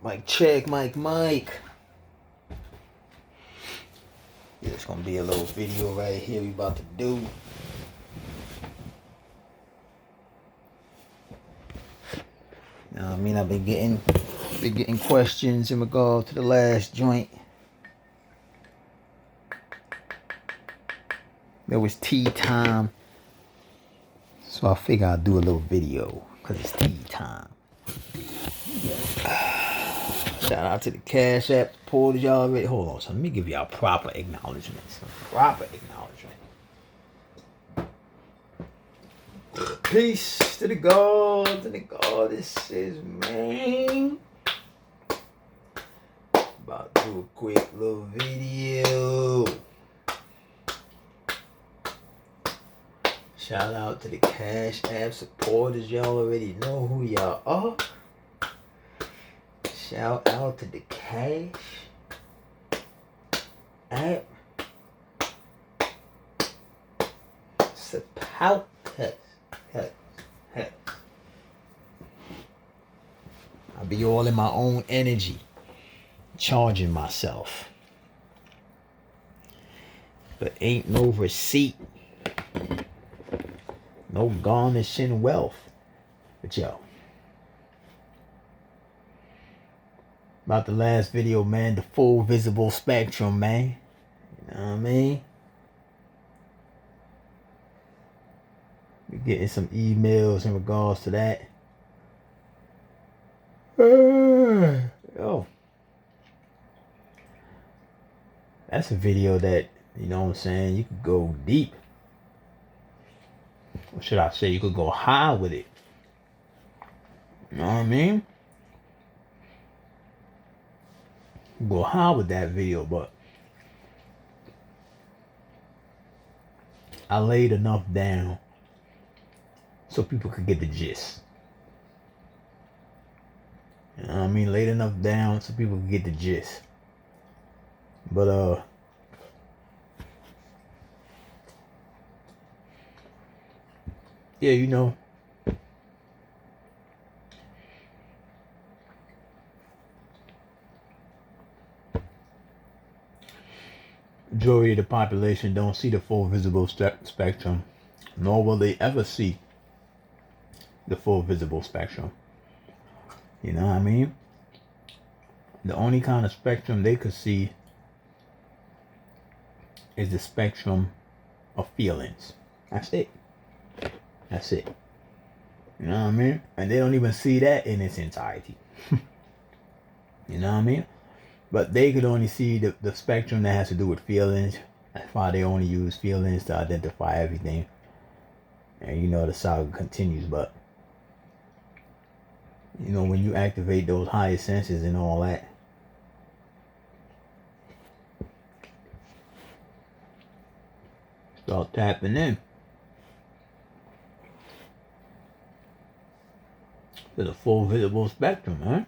Mic check, mic. Yeah, it's gonna be a little video right here we about to do. You know what I mean? I've been getting questions in regard to the last joint. It was tea time. So I figure I'll do a little video because it's tea time. Shout out to the Cash App supporters, y'all already. Hold on, so let me give y'all proper acknowledgments. Peace to the gods and the goddesses, man. About to do a quick little video. Shout out to the Cash App supporters. Y'all already know who y'all are. Shout out to the Cash App supporters. I be all in my own energy, charging myself. But ain't no receipt. No garnishing wealth. But yo, about the last video, man, the full visible spectrum, man. You know what I mean? We're getting some emails in regards to that. Yo, that's a video that, you know what I'm saying, you could go deep. Or should I say, you could go high with it. You know what I mean? Go high with that video, but I laid enough down so people could get the gist. You know what I mean? Laid enough down so people could get the gist. But yeah, you know, majority of the population don't see the full visible spectrum, nor will they ever see the full visible spectrum. You know what I mean? The only kind of spectrum they could see is the spectrum of feelings. That's it. You know what I mean? And they don't even see that in its entirety. You know what I mean? But they could only see the spectrum that has to do with feelings. That's why they only use feelings to identify everything. And you know the saga continues, but you know, when you activate those higher senses and all that, start tapping in to the full visible spectrum, man.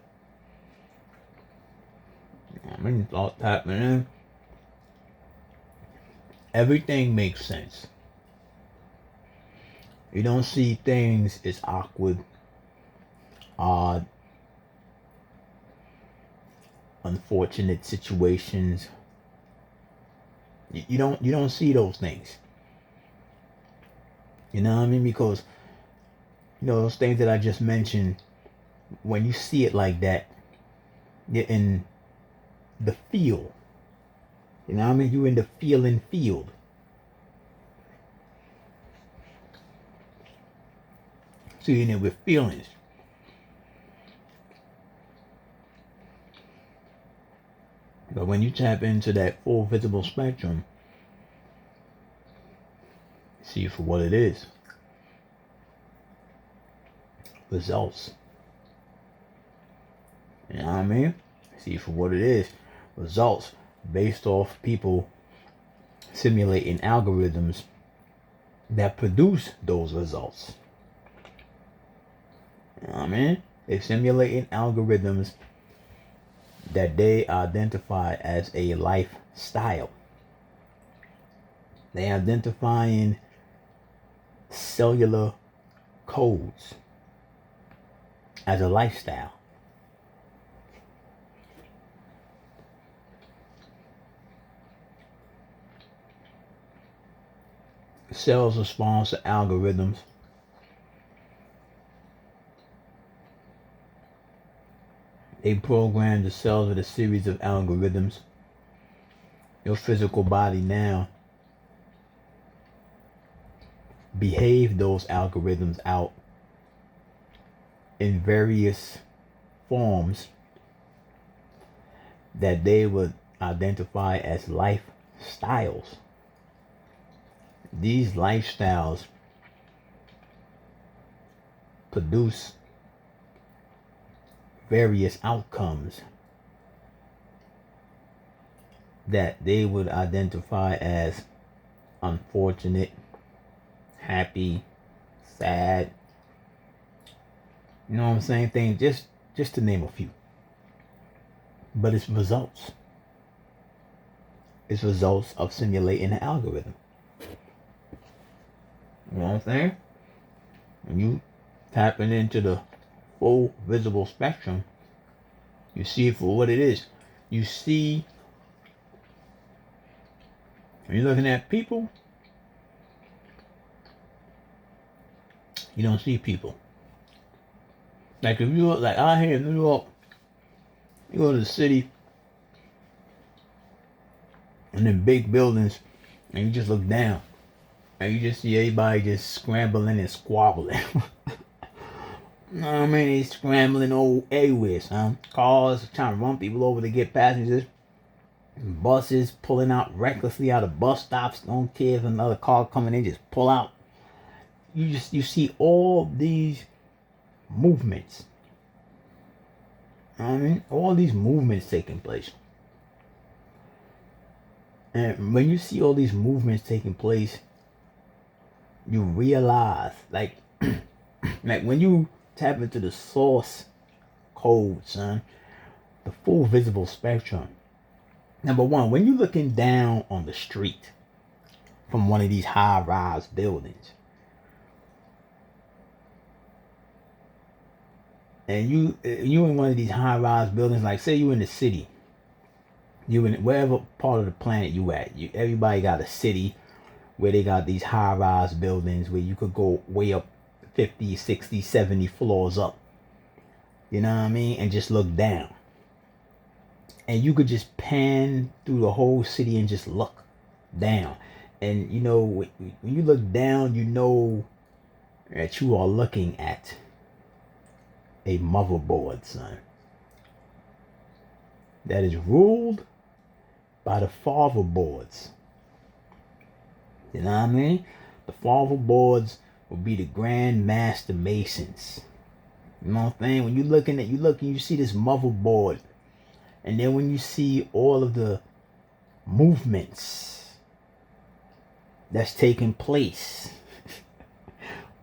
I mean, start tapping in. Everything makes sense. You don't see things as awkward, odd, unfortunate situations. You don't see those things. You know what I mean? Because you know those things that I just mentioned, when you see it like that, you're in the feel. You know what I mean? You're in the feeling field. So you're in it with feelings. But when you tap into that full visible spectrum, see for what it is. Results. You know what I mean? See for what it is. Results based off people simulating algorithms that produce those results. You know what I mean? They're simulating algorithms that they identify as a lifestyle. They identifying cellular codes as a lifestyle. Cells respond to algorithms. They program the cells with a series of algorithms. Your physical body now behave those algorithms out in various forms that they would identify as lifestyles. These lifestyles produce various outcomes that they would identify as unfortunate, happy, sad. You know what I'm saying? Things just to name a few. But it's results. It's results of simulating the algorithm. You know what I'm saying? When you tapping into the full visible spectrum, you see it for what it is. You see, when you're looking at people, you don't see people. Like if you look like out here in New York, you go to the city and then big buildings and you just look down and you just see everybody just scrambling and squabbling. You know what I mean? They scrambling all everywhere, son. Cars trying to run people over to get passengers. Buses pulling out recklessly out of bus stops. Don't care if another car coming in, just pull out. You see all these movements. You know what I mean? All these movements taking place. And when you see all these movements taking place, you realize, like when you tap into the source code, son, the full visible spectrum. Number one, when you're looking down on the street from one of these high-rise buildings, and you in one of these high-rise buildings, like say you in the city, you in wherever part of the planet you at, everybody got a city where they got these high-rise buildings where you could go way up 50, 60, 70 floors up. You know what I mean? And just look down. And you could just pan through the whole city and just look down. And you know, when you look down, you know that you are looking at a motherboard, son, that is ruled by the father boards. You know what I mean? The father boards will be the Grand Master Masons. You know what I'm saying? When you you see this motherboard. And then when you see all of the movements that's taking place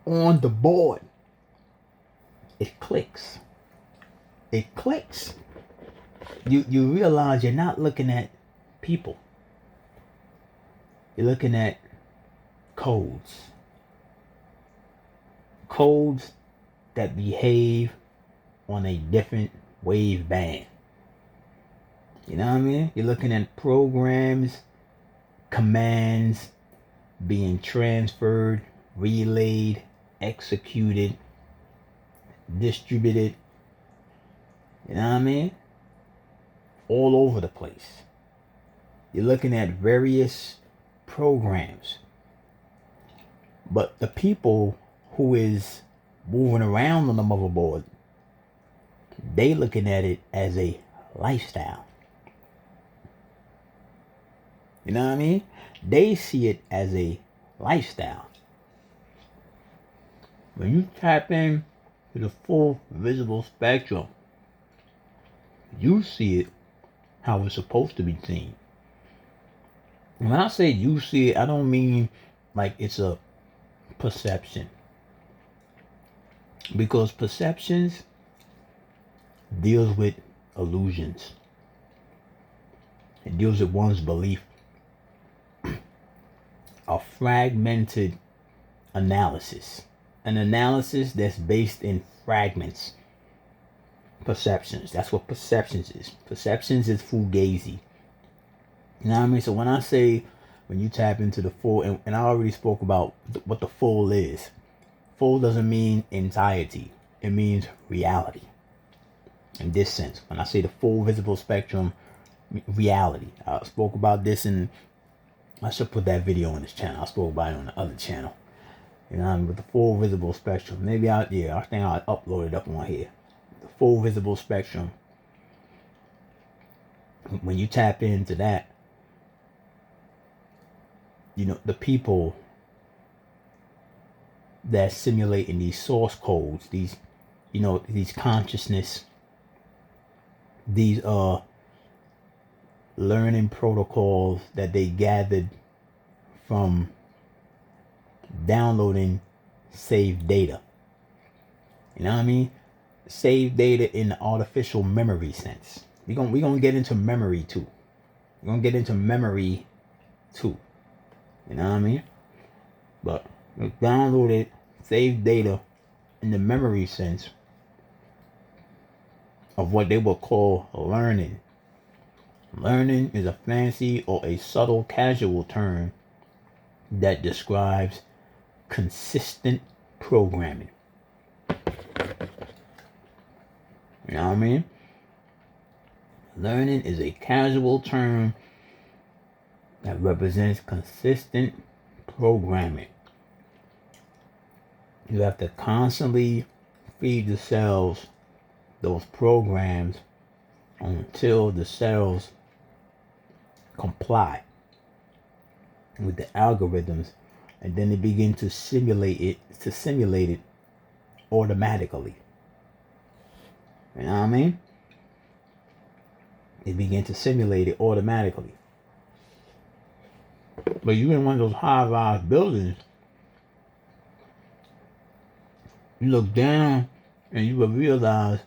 on the board, it clicks. It clicks. You realize you're not looking at people. You're looking at codes. Codes that behave on a different wave band. You know what I mean? You're looking at programs, commands being transferred, relayed, executed, distributed. You know what I mean? All over the place. You're looking at various programs. But the people who is moving around on the motherboard, they looking at it as a lifestyle. You know what I mean? They see it as a lifestyle. When you tap in to the full visible spectrum, you see it how it's supposed to be seen. When I say you see it, I don't mean like it's a perception. Because perceptions deals with illusions. It deals with one's belief. A fragmented analysis. An analysis that's based in fragments. perceptions. That's what perceptions is. Perceptions is fugazi. You know what I mean? So when I say, when you tap into the full, and I already spoke about what the full is. Full doesn't mean entirety. It means reality. In this sense, when I say the full visible spectrum, reality. I spoke about this, and I should put that video on this channel. I spoke about it on the other channel. You know what I mean? With the full visible spectrum. Maybe I think I'll upload it up on here. The full visible spectrum. When you tap into that, you know, the people that simulating these source codes, these, you know, these consciousness, these learning protocols that they gathered from downloading saved data. You know what I mean? Saved data in the artificial memory sense. We gonna get into memory too. We're gonna get into memory too. You know what I mean? But we downloaded saved data in the memory sense of what they would call learning. Learning is a fancy or a subtle casual term that describes consistent programming. You know what I mean? Learning is a casual term that represents consistent programming. You have to constantly feed the cells those programs until the cells comply with the algorithms, and then they begin to simulate it automatically. You know what I mean? They begin to simulate it automatically. But you're in one of those high-rise buildings, you look down and you will realize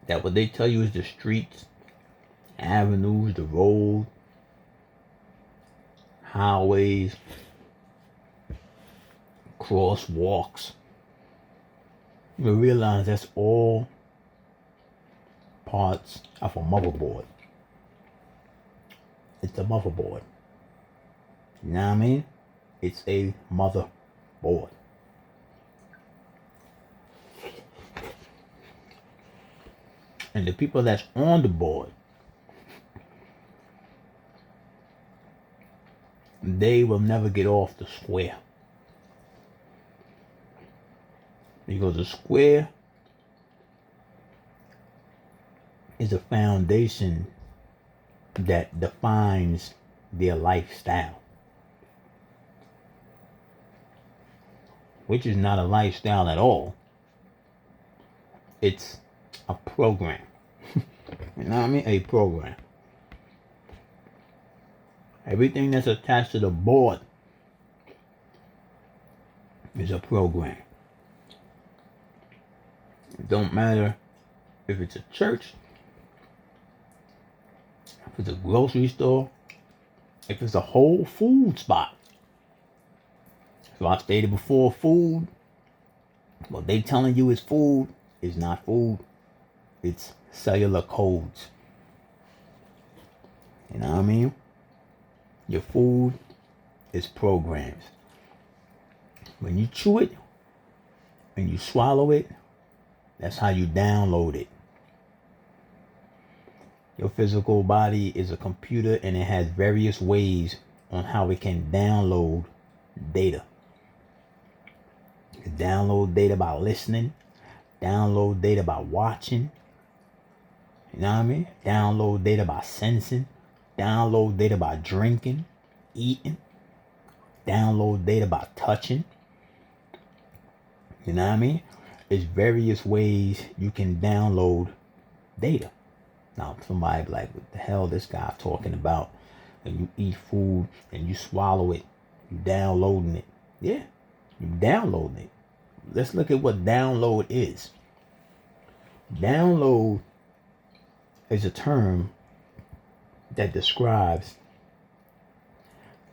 that what they tell you is the streets, avenues, the road, highways, crosswalks. You will realize that's all parts of a motherboard. It's a motherboard. You know what I mean? It's a motherboard. And the people that's on the board, they will never get off the square. Because the square is a foundation that defines their lifestyle. Which is not a lifestyle at all. It's a program. You know what I mean? A program. Everything that's attached to the board is a program. It don't matter if it's a church, if it's a grocery store, if it's a whole food spot. So I stated before, food, what they telling you is food is not food. It's cellular codes. You know what I mean? Your food is programs. When you chew it and you swallow it, that's how you download it. Your physical body is a computer, and it has various ways on how it can download data. You can download data by listening, download data by watching, you know what I mean? Download data by sensing, download data by drinking, eating, download data by touching. You know what I mean? There's various ways you can download data. Now, somebody be like, what the hell this guy talking about? And you eat food and you swallow it, you downloading it. Yeah, you downloading it. Let's look at what download is. Download is a term that describes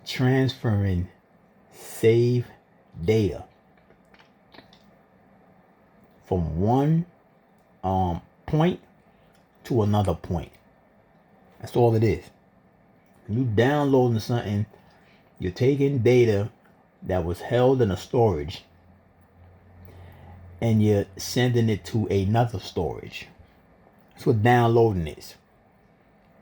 transferring saved data from one point to another point. That's all it is. When you downloading something, you're taking data that was held in a storage and you're sending it to another storage. That's what downloading is.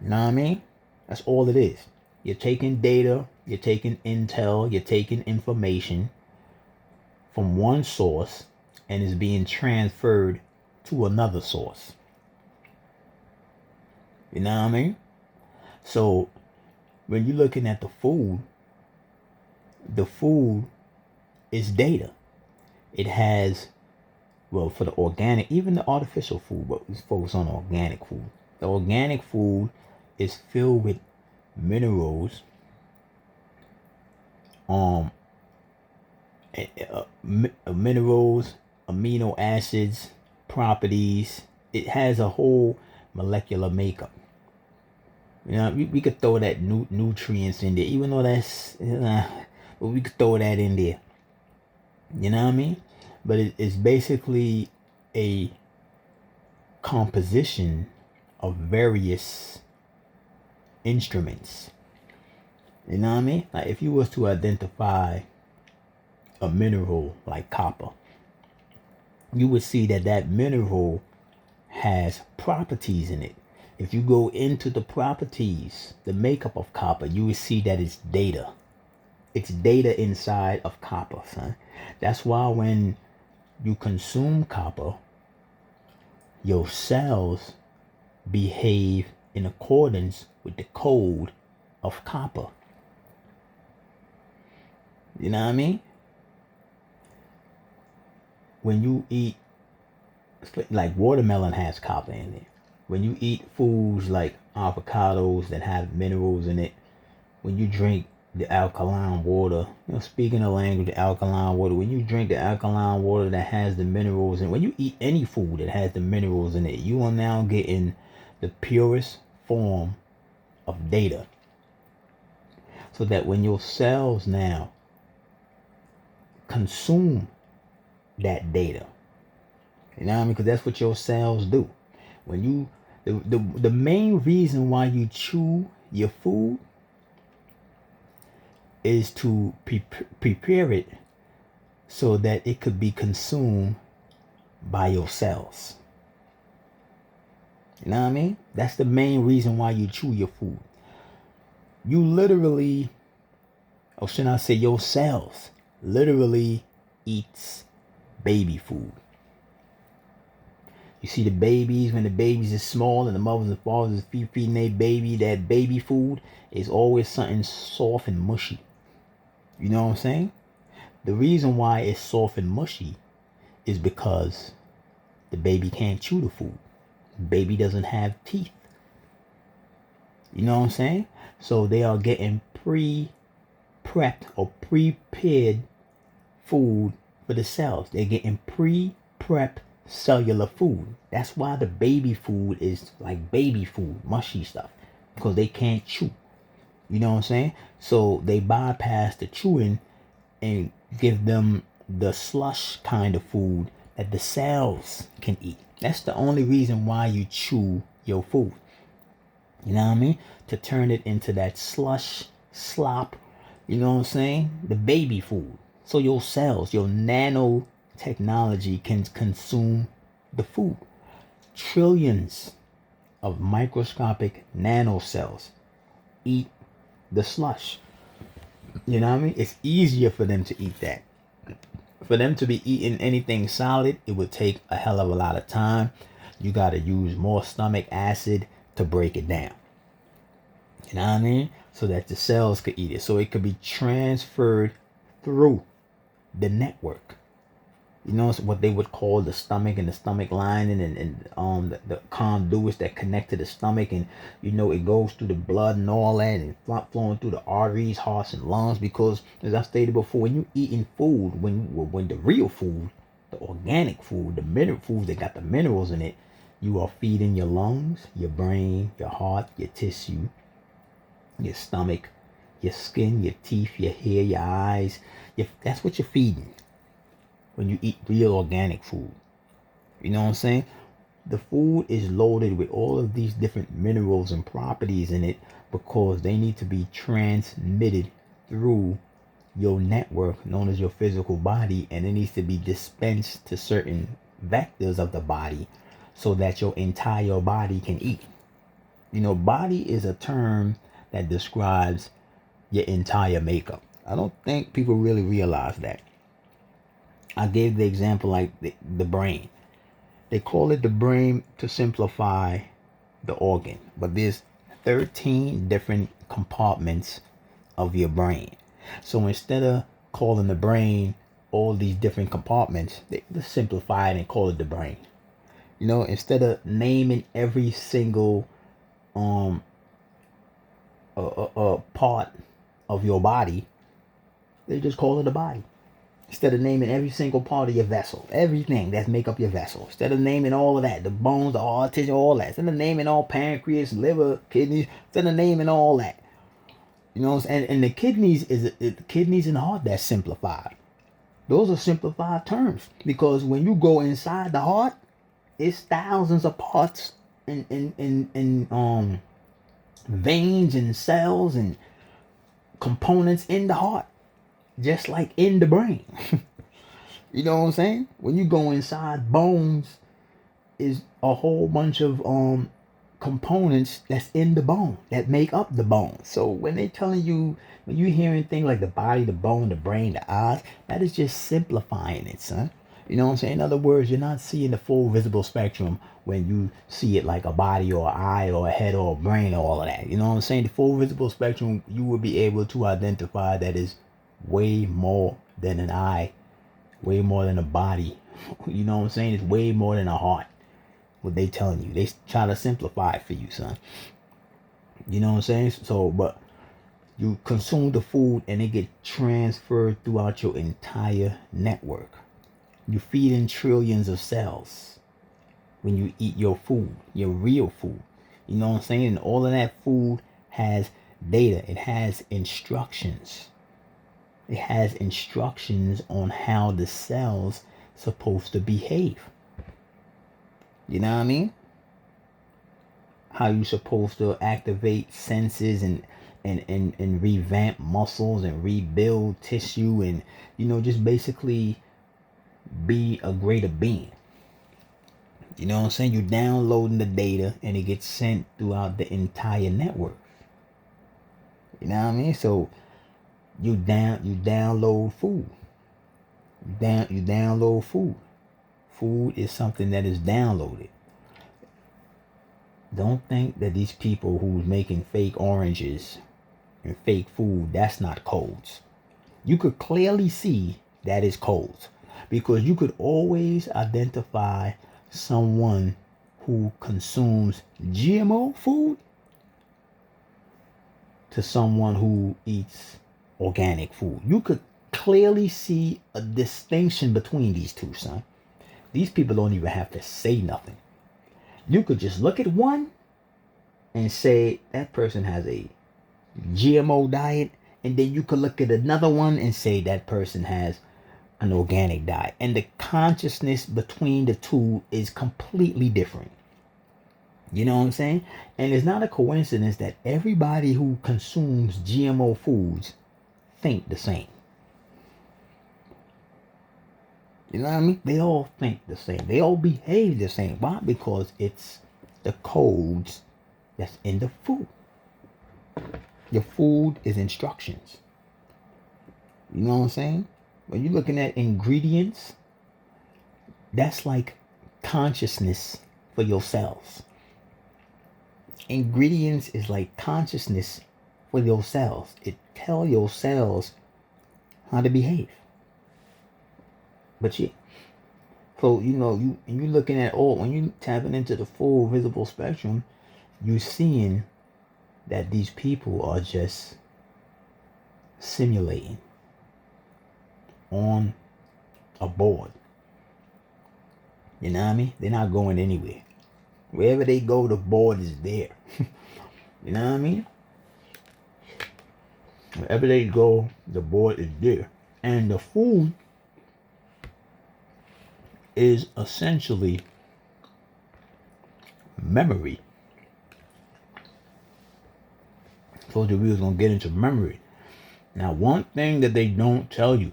You know what I mean? That's all it is. You're taking data, you're taking intel, you're taking information from one source and it's being transferred to another source. You know what I mean? So when you're looking at the food is data. It has, well, for the organic, even the artificial food, but let's focus on organic food. The organic food is filled with minerals, minerals, amino acids, properties. It has a whole molecular makeup. You know, we could throw that nutrients in there, even though that's, but we could throw that in there. You know what I mean? But it's basically a composition of various instruments. You know what I mean? Like if you was to identify a mineral like copper, you would see that mineral has properties in it. If you go into the properties, the makeup of copper, you will see that it's data. It's data inside of copper, son. That's why when you consume copper, your cells behave in accordance with the code of copper. You know what I mean? When you eat, like watermelon has copper in it. When you eat foods like avocados that have minerals in it, when you drink the alkaline water, speaking the language of alkaline water, when you drink the alkaline water that has the minerals in it, when you eat any food that has the minerals in it, you are now getting the purest form of data. So that when your cells now consume that data, you know what I mean? Because that's what your cells do. When you, the main reason why you chew your food is to prepare it so that it could be consumed by your cells. You know what I mean? That's the main reason why you chew your food. You literally, or should I say your cells, literally eats baby food. You see the babies, when the babies is small and the mothers and fathers is feeding their baby, that baby food is always something soft and mushy. You know what I'm saying? The reason why it's soft and mushy is because the baby can't chew the food. The baby doesn't have teeth. You know what I'm saying? So they are getting pre-prepped or prepared food for the cells. They're getting pre-prepped cellular food. That's why the baby food is like baby food, mushy stuff, because they can't chew. You know what I'm saying? So they bypass the chewing and give them the slush kind of food that the cells can eat. That's the only reason why you chew your food. You know what I mean? To turn it into that slush, slop, you know what I'm saying? The baby food. So your cells, your nanotechnology can consume the food. Trillions of microscopic nanocells eat the slush. You know what I mean? It's easier for them to eat that. For them to be eating anything solid, it would take a hell of a lot of time. You got to use more stomach acid to break it down. You know what I mean? So that the cells could eat it. So it could be transferred through the network. You know, it's what they would call the stomach and the stomach lining and the conduits that connect to the stomach, and you know it goes through the blood and all that, and flowing through the arteries, hearts, and lungs. Because as I stated before, when you eating food, when the real food, the organic food, the mineral foods that got the minerals in it, you are feeding your lungs, your brain, your heart, your tissue, your stomach, your skin, your teeth, your hair, your eyes. That's what you're feeding when you eat real organic food. You know what I'm saying? The food is loaded with all of these different minerals and properties in it because they need to be transmitted through your network known as your physical body, and it needs to be dispensed to certain vectors of the body so that your entire body can eat. Body is a term that describes your entire makeup. I don't think people really realize that. I gave the example like the brain. They call it the brain to simplify the organ, but there's 13 different compartments of your brain. So instead of calling the brain all these different compartments, they just simplify it and call it the brain. Instead of naming every single part of your body, they just call it a body. Instead of naming every single part of your vessel, everything that make up your vessel, instead of naming all of that, the bones, the heart, tissue, all that, instead of naming all pancreas, liver, kidneys, instead of naming all that, and the kidneys and the heart, that's simplified. Those are simplified terms because when you go inside the heart, it's thousands of parts and veins and cells and components in the heart, just like in the brain. You know what I'm saying? When you go inside bones, is a whole bunch of components that's in the bone that make up the bone. So when they telling you, when you hearing things like the body, the bone, the brain, the eyes, that is just simplifying it, son. You know what I'm saying? In other words, you're not seeing the full visible spectrum when you see it like a body or an eye or a head or a brain or all of that. You know what I'm saying? The full visible spectrum, you will be able to identify that is way more than an eye, way more than a body. You know what I'm saying? It's way more than a heart. What they telling you, they try to simplify it for you, son. You know what I'm saying? So, but you consume the food and it get transferred throughout your entire network. You feed in trillions of cells when you eat your food, your real food. You know what I'm saying? And all of that food has data. It has instructions. It has instructions on how the cell's supposed to behave. You know what I mean? How you supposed to activate senses and revamp muscles and rebuild tissue and, just basically be a greater being. You know what I'm saying? You're downloading the data and it gets sent throughout the entire network. You know what I mean? So you download food. You download food. Food is something that is downloaded. Don't think that these people who's making fake oranges and fake food, that's not codes. You could clearly see that is codes because you could always identify someone who consumes GMO food to someone who eats organic food. You could clearly see a distinction between these two, son. These people don't even have to say nothing. You could just look at one and say that person has a GMO diet, and then you could look at another one and say that person has an organic diet, and the consciousness between the two is completely different. You know what I'm saying? And it's not a coincidence that everybody who consumes GMO foods think the same. You know what I mean? They all think the same. They all behave the same. Why? Because it's the codes that's in the food. Your food is instructions. You know what I'm saying? When you're looking at ingredients, that's like consciousness for your cells. Ingredients is like consciousness for your cells. It tells your cells how to behave. But yeah, so you looking at when you tapping into the full visible spectrum, you seeing that these people are just simulating on a board. You know what I mean? They're not going anywhere. Wherever they go, the board is there. You know what I mean? Wherever they go, the board is there. And the food is essentially memory. I told you we was going to get into memory. Now, one thing that they don't tell you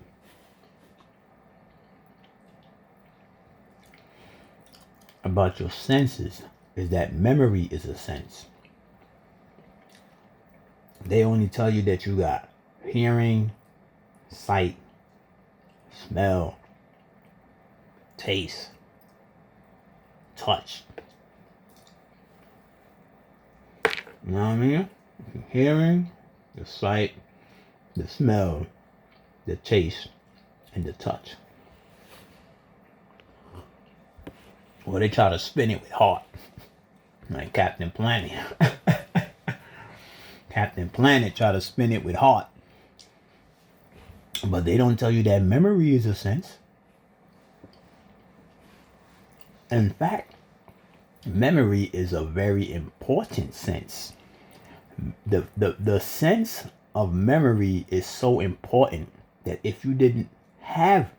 about your senses is that memory is a sense. They only tell you that you got hearing, sight, smell, taste, touch. You know what I mean? Hearing, the sight, the smell, the taste, and the touch. Well, they try to spin it with heart. Like Captain Planet. Captain Planet try to spin it with heart. But they don't tell you that memory is a sense. In fact, memory is a very important sense. The sense of memory is so important that if you didn't have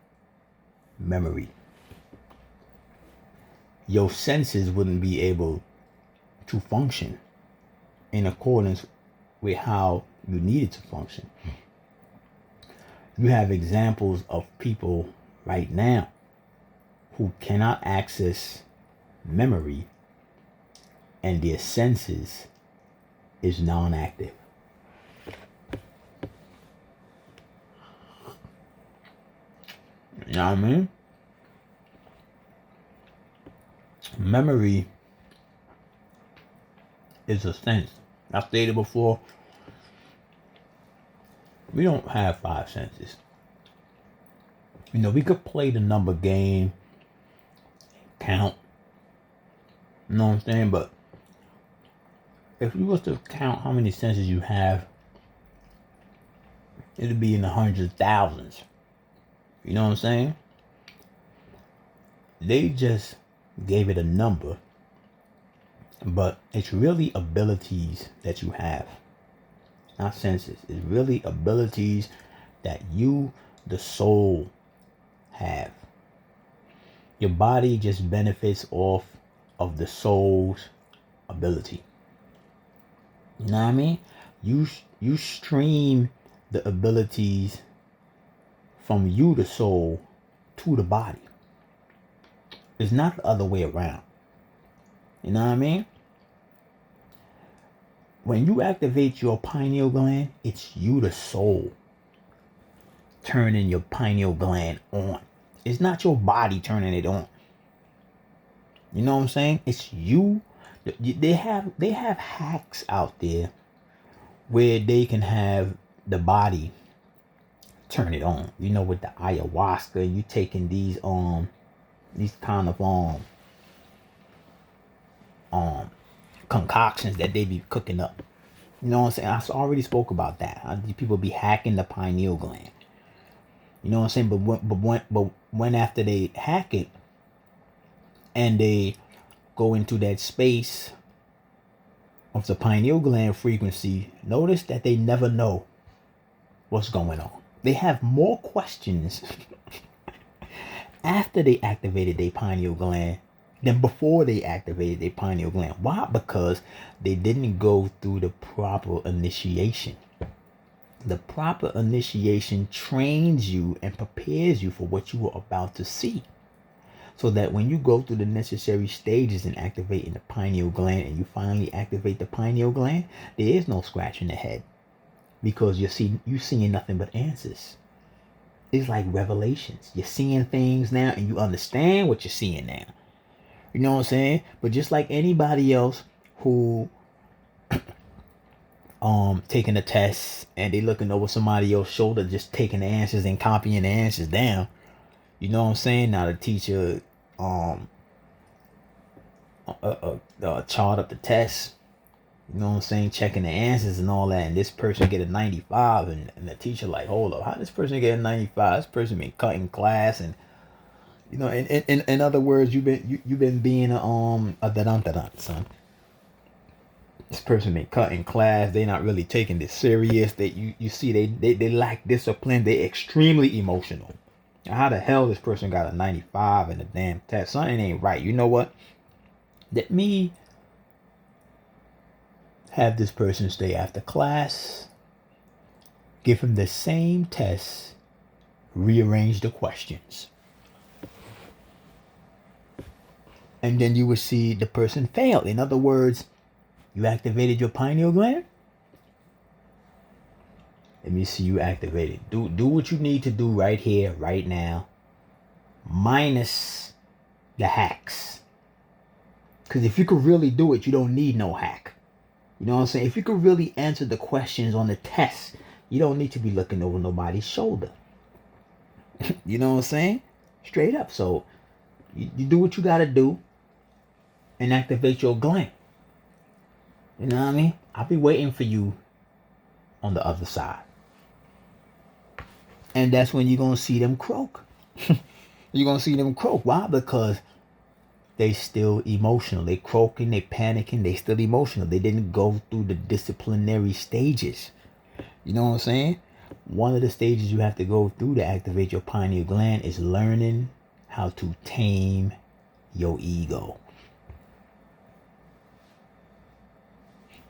memory, your senses wouldn't be able to function in accordance with how you needed to function. You have examples of people right now who cannot access memory and their senses is non-active. You know what I mean? Memory is a sense. I stated before, we don't have 5 senses. You know, we could play the number game, count, you know what I'm saying? But if you was to count how many senses you have, it'd be in the hundreds, thousands. You know what I'm saying? They just gave it a number, but it's really abilities that you have, not senses. It's really abilities that you, the soul, have. Your body just benefits off of the soul's ability. You know what I mean? You stream the abilities from you, the soul, to the body. It's not the other way around. You know what I mean? When you activate your pineal gland, it's you, the soul, turning your pineal gland on. It's not your body turning it on. You know what I'm saying? It's you. They have hacks out there where they can have the body turn it on. You know, with the ayahuasca, you taking these kind of concoctions that they be cooking up. You know what I'm saying? I already spoke about that. How these people be hacking the pineal gland. You know what I'm saying? But when after they hack it and they go into that space of the pineal gland frequency, notice that they never know what's going on. They have more questions after they activated their pineal gland than before they activated their pineal gland. Why? Because they didn't go through the proper initiation. The proper initiation trains you and prepares you for what you are about to see. So that when you go through the necessary stages in activating the pineal gland and you finally activate the pineal gland, there is no scratch in the head. Because you're seeing nothing but answers. It's like revelations. You're seeing things now and you understand what you're seeing now. You know what I'm saying? But just like anybody else who taking a test and they looking over somebody else's shoulder, just taking the answers and copying the answers down. You know what I'm saying? Now the teacher chart up the test. You know what I'm saying? Checking the answers and all that. And this person get a 95. And the teacher like, hold up, how this person get a 95? This person been cut in class. And, you know, in other words, you've been being a da-dun, son. This person been cut in class. They not really taking this serious. You see, they lack discipline. They extremely emotional. Now, how the hell this person got a 95 in the damn test? Something ain't right. You know what? Let me have this person stay after class, give him the same test, rearrange the questions. And then you would see the person fail. In other words, you activated your pineal gland. Let me see you activate it. Do what you need to do right here, right now. Minus the hacks. Because if you could really do it, you don't need no hack. You know what I'm saying? If you could really answer the questions on the test, you don't need to be looking over nobody's shoulder. You know what I'm saying? Straight up. So you do what you got to do and activate your gland. You know what I mean? I'll be waiting for you on the other side. And that's when you're going to see them croak. You're going to see them croak. Why? Because they still emotional. They croaking, they panicking, they still emotional. They didn't go through the disciplinary stages. You know what I'm saying? One of the stages you have to go through to activate your pineal gland is learning how to tame your ego.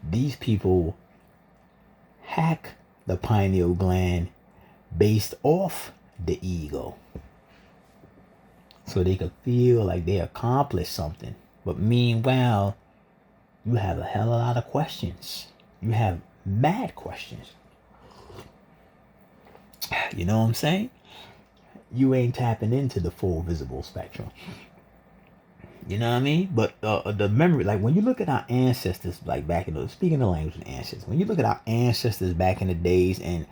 These people hack the pineal gland based off the ego. So they could feel like they accomplished something. But meanwhile, you have a hell of a lot of questions. You have mad questions. You know what I'm saying? You ain't tapping into the full visible spectrum. You know what I mean? But the memory, like when you look at our ancestors, like back in the, speaking the language of ancestors, when you look at our ancestors back in the days and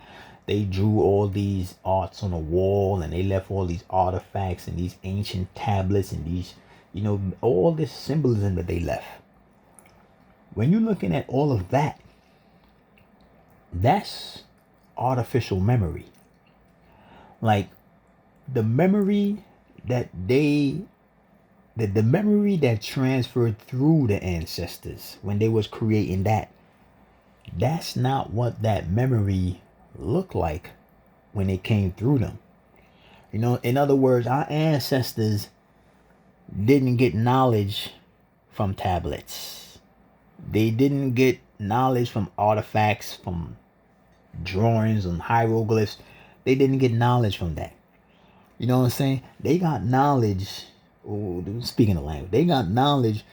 they drew all these arts on the wall and they left all these artifacts and these ancient tablets and these, you know, all this symbolism that they left. When you're looking at all of that, that's artificial memory. Like the memory that the memory that transferred through the ancestors when they was creating that, that's not what that memory looked like when it came through them. You know, in other words, our ancestors didn't get knowledge from tablets. They didn't get knowledge from artifacts, from drawings and hieroglyphs. They didn't get knowledge from that. You know what I'm saying? They got knowledge. Oh, speaking of language, they got knowledge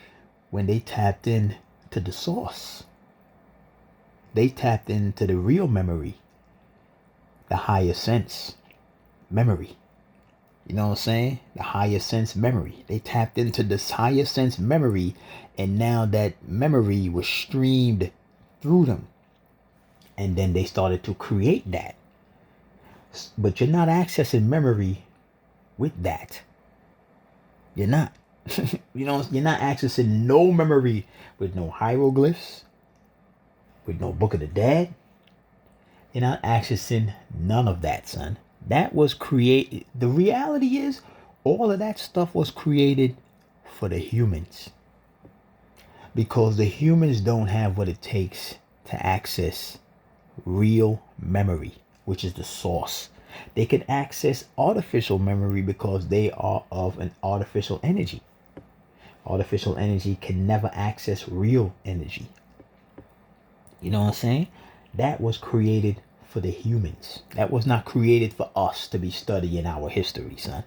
when they tapped in to the source. They tapped into the real memory, the higher sense memory. You know what I'm saying? The higher sense memory. They tapped into this higher sense memory, and now that memory was streamed through them. And then they started to create that. But you're not accessing memory with that. You're not. You know, you're not accessing no memory with no hieroglyphs, with no Book of the Dead. You're not accessing none of that, son. That was created. The reality is, all of that stuff was created for the humans. Because the humans don't have what it takes to access real memory, which is the source. They can access artificial memory because they are of an artificial energy. Artificial energy can never access real energy. You know what I'm saying? That was created for the humans. That was not created for us to be studying our history, son.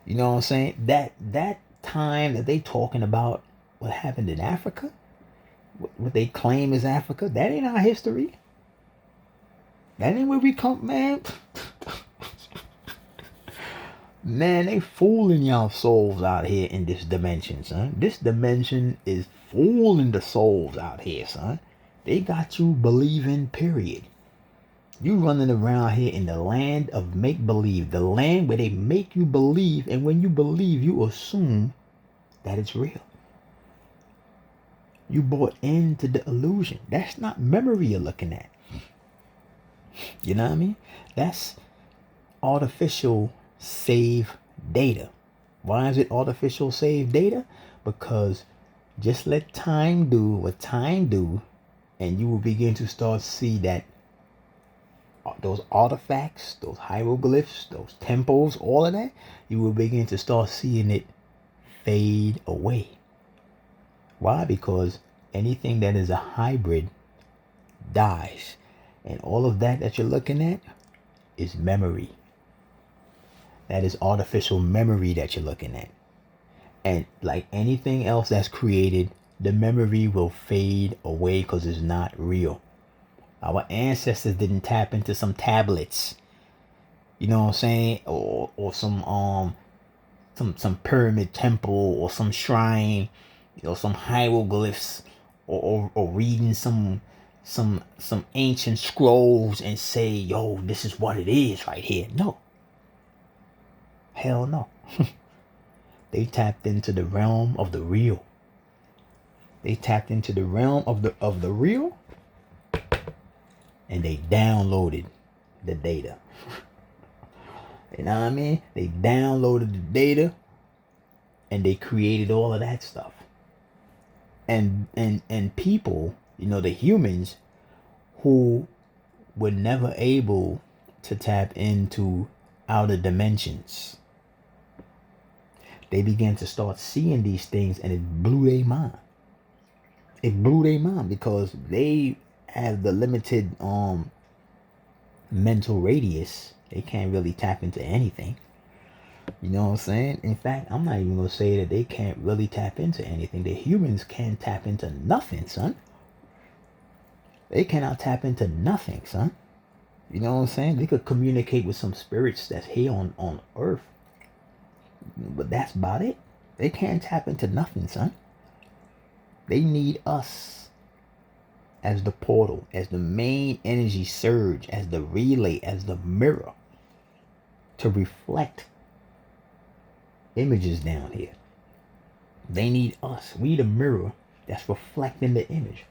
You know what I'm saying? That time that they talking about what happened in Africa, what they claim is Africa, that ain't our history. That ain't where we come, man. Man, they fooling y'all souls out here in this dimension, son. This dimension is fooling the souls out here, son. They got you believing, period. You running around here in the land of make-believe. The land where they make you believe. And when you believe, you assume that it's real. You bought into the illusion. That's not memory you're looking at. You know what I mean? That's artificial save data. Why is it artificial save data? Because just let time do what time do, and you will begin to start to see that those artifacts, those hieroglyphs, those temples, all of that, you will begin to start seeing it fade away. Why? Because anything that is a hybrid dies. And all of that you're looking at is memory. That is artificial memory that you're looking at. And like anything else that's created, the memory will fade away because it's not real. Our ancestors didn't tap into some tablets, you know what I'm saying, or some pyramid temple or some shrine, some hieroglyphs, or reading some ancient scrolls and say, yo, this is what it is right here. No. Hell no. They tapped into the realm of the real. They tapped into the realm of the real, and they downloaded the data. You know what I mean? They downloaded the data and they created all of that stuff. And people, the humans who were never able to tap into outer dimensions, they began to start seeing these things, and it blew their mind. It blew their mind because they have the limited mental radius. They can't really tap into anything. You know what I'm saying? In fact, I'm not even going to say that they can't really tap into anything. The humans can't tap into nothing, son. They cannot tap into nothing, son. You know what I'm saying? They could communicate with some spirits that's here on Earth. But that's about it. They can't tap into nothing, son. They need us as the portal, as the main energy surge, as the relay, as the mirror to reflect images down here. They need us. We the mirror that's reflecting the image.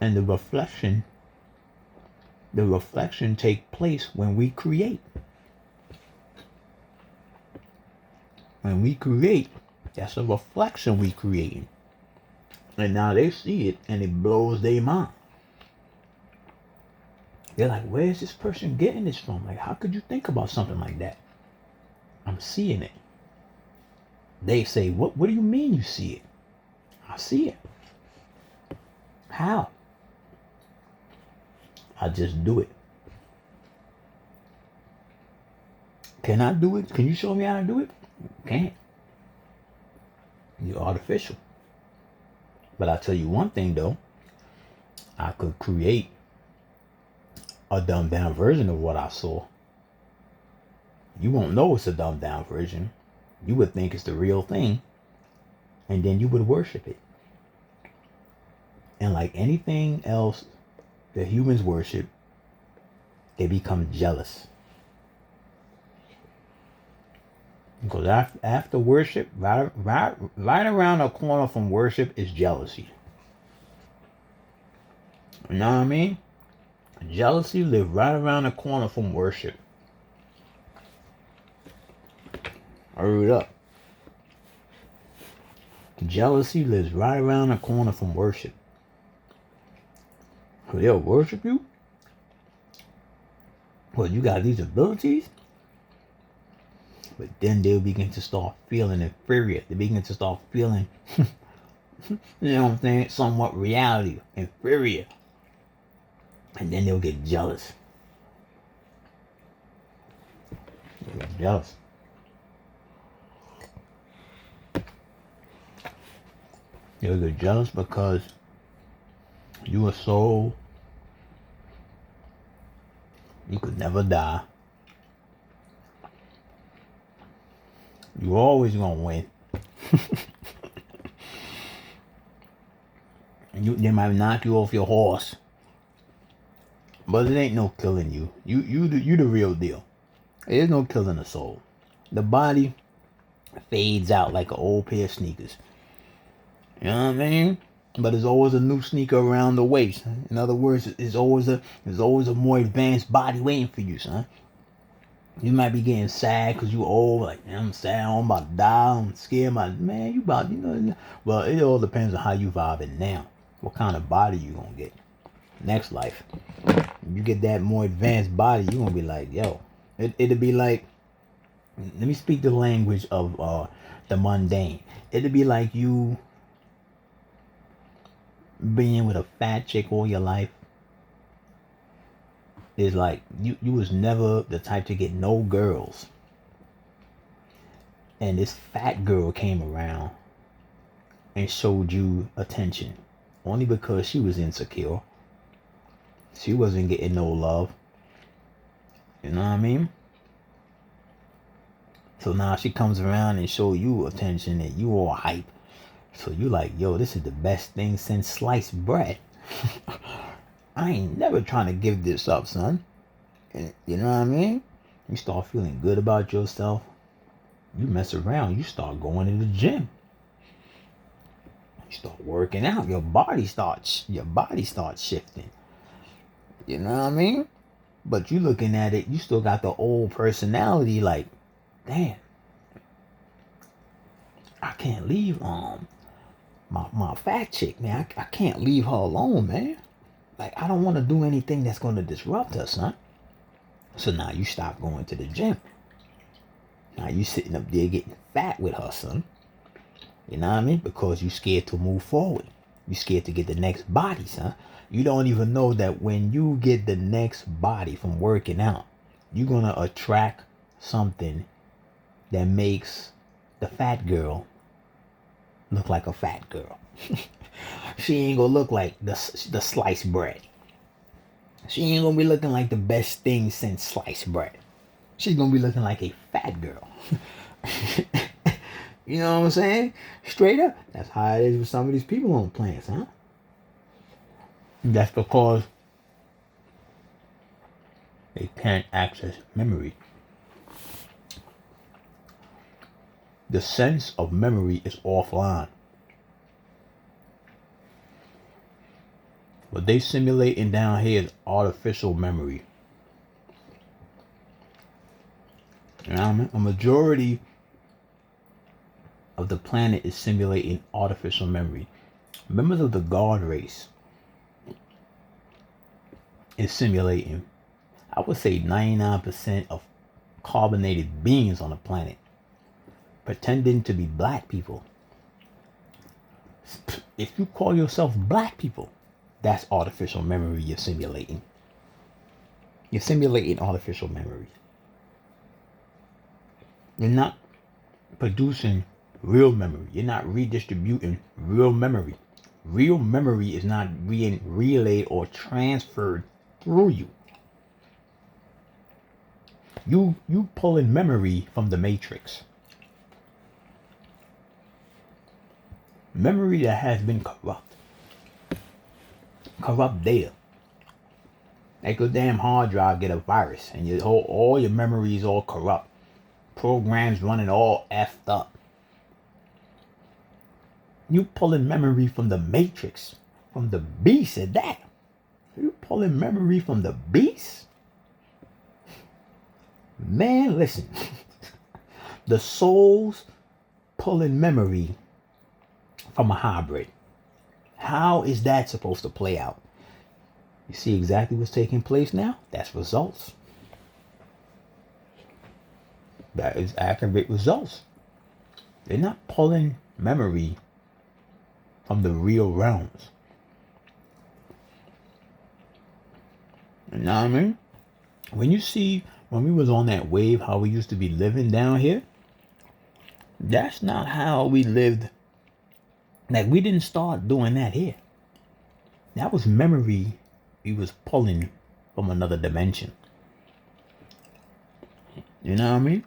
And the reflection take place when we create. When we create, that's a reflection we creating. And now they see it and it blows their mind. They're like, where is this person getting this from? Like, how could you think about something like that? I'm seeing it. They say, what do you mean you see it? I see it. How? I just do it. Can I do it? Can you show me how to do it? Can't. You're artificial. But I'll tell you one thing though. I could create a dumbed down version of what I saw. You won't know it's a dumbed down version. You would think it's the real thing. And then you would worship it. And like anything else that humans worship, they become jealous. Because after worship, right around the corner from worship is jealousy. You know what I mean? Jealousy lives right around the corner from worship. Hurry up. Jealousy lives right around the corner from worship. So they'll worship you? Well, you got these abilities? But then they'll begin to start feeling inferior. They begin to start feeling, you know what I'm saying, somewhat reality, inferior. And then they'll get jealous. They'll get jealous. They'll get jealous because you a soul. You could never die. You always gonna win. They might knock you off your horse, but it ain't no killing you. You the real deal. There's no killing a soul. The body fades out like an old pair of sneakers. You know what I mean? But there's always a new sneaker around the waist. In other words, there's always a more advanced body waiting for you, son. You might be getting sad because you old. Like, man, I'm sad. I'm about to die. I'm scared. Man, you about, Well, it all depends on how you vibing now. What kind of body you gonna get next life? If you get that more advanced body, you gonna be like, yo. It'll be like, let me speak the language of the mundane. It'll be like you being with a fat chick all your life is like you was never the type to get no girls. And this fat girl came around and showed you attention. Only because she was insecure. She wasn't getting no love. You know what I mean? So now she comes around and show you attention and you all hype. So you like, yo, this is the best thing since sliced bread. I ain't never trying to give this up, son. And you know what I mean? You start feeling good about yourself. You mess around, you start going to the gym. You start working out. Your body starts shifting. You know what I mean? But you looking at it, you still got the old personality. Like, damn, I can't leave my fat chick, man. I can't leave her alone, man. Like, I don't want to do anything that's going to disrupt her, son. So now you stop going to the gym. Now you sitting up there getting fat with her, son. You know what I mean? Because you scared to move forward. You scared to get the next body, son. You don't even know that when you get the next body from working out, you're going to attract something that makes the fat girl look like a fat girl. She ain't going to look like the sliced bread. She ain't going to be looking like the best thing since sliced bread. She's going to be looking like a fat girl. You know what I'm saying? Straight up. That's how it is with some of these people on plants, huh? That's because they can't access memory. The sense of memory is offline. What they simulating down here is artificial memory. You know what I mean? A majority of the planet is simulating artificial memory. Members of the guard race is simulating, I would say 99% of carbonated beings on the planet, pretending to be black people. If you call yourself black people, that's artificial memory you're simulating. You're simulating artificial memory. You're not producing real memory. You're not redistributing real memory. Real memory is not being relayed or transferred through you. You pulling memory from the matrix. Memory that has been corrupt. Corrupt data. Like a damn hard drive get a virus and all your memories all corrupt. Programs running all effed up. You pulling memory from the matrix, from the beast at that. You pulling memory from the beast? Man, listen. The soul's pulling memory from a hybrid. How is that supposed to play out? You see exactly what's taking place now? That's results. That is accurate results. They're not pulling memory from the real realms. You know what I mean? When you see, when we was on that wave, how we used to be living down here, that's not how we lived. Like, we didn't start doing that here. That was memory we was pulling from another dimension. You know what I mean?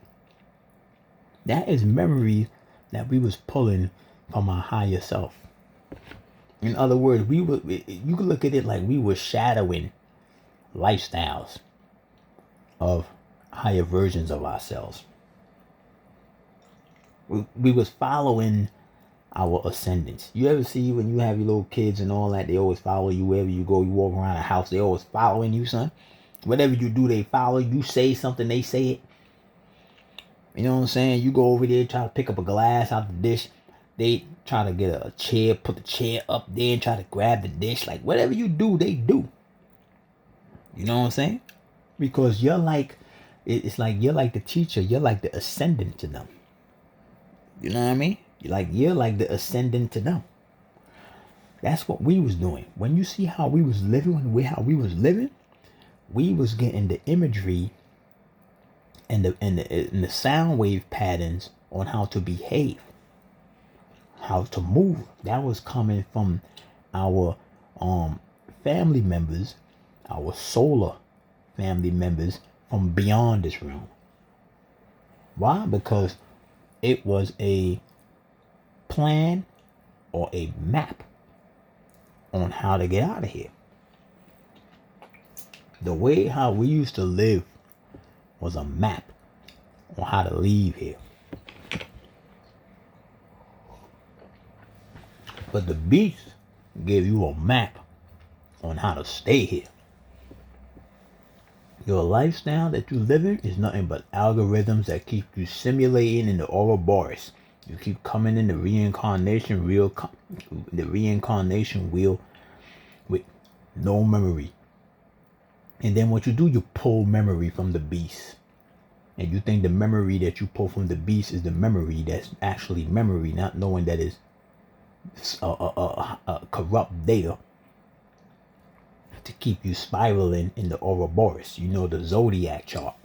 That is memory that we was pulling from our higher self. In other words, you could look at it like we were shadowing lifestyles of higher versions of ourselves. We was following our ascendants. You ever see when you have your little kids and all that, they always follow you wherever you go. You walk around the house, they always following you, son. Whatever you do, they follow. You say something, they say it. You know what I'm saying? You go over there, try to pick up a glass out the dish. They try to get a chair, put the chair up there and try to grab the dish. Like, whatever you do, they do. You know what I'm saying? Because you're like, it's like you're like the teacher. You're like the ascendant to them. You know what I mean? You're like the ascendant to them. That's what we was doing. When you see how we was living, we was getting the imagery and the sound wave patterns on how to behave, how to move. That was coming from our family members, our solar family members from beyond this realm. Why? Because it was a plan or a map on how to get out of here. The way how we used to live was a map on how to leave here. But the beast gave you a map on how to stay here. Your lifestyle that you live in is nothing but algorithms that keep you simulating in the Ouroboros. You keep coming in the reincarnation wheel with no memory. And then what you do, you pull memory from the beast. And you think the memory that you pull from the beast is the memory that's actually memory, not knowing that it's corrupt data to keep you spiraling in the Ouroboros. You know, the zodiac chart.